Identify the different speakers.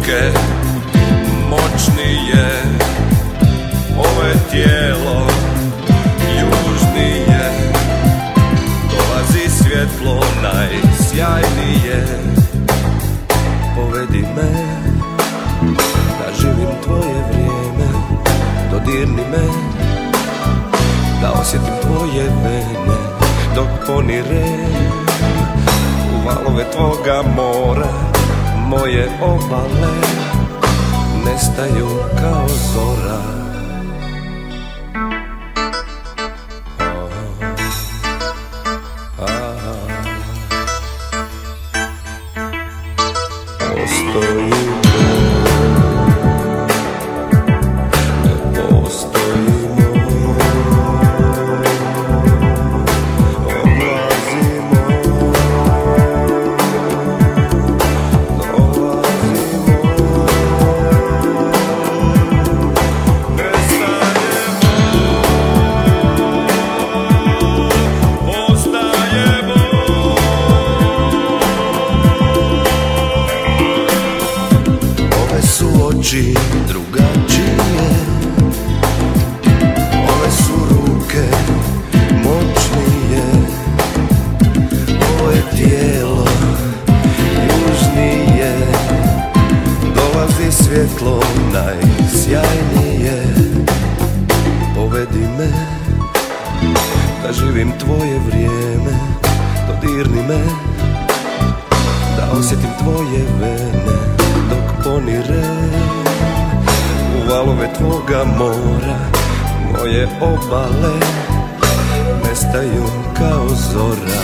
Speaker 1: ruke moćnije, ovo je tijelo južnije, dolazi svjetlo najsjajnije. Povedi me da živim tvoje vrijeme, dodirni me da osjetim tvoje vene, dok ponire u valove tvoga mora. Moje obale nestaju kao zora. Postoji oči drugačije, ove su ruke moćnije, ovo je tijelo južnije, dolazi svjetlo najsjajnije. Povedi me da živim tvoje vrijeme, dodirni me da osjetim tvoje vene, dok ponire u valove tvoga mora. Moje obale nestaju kao zora.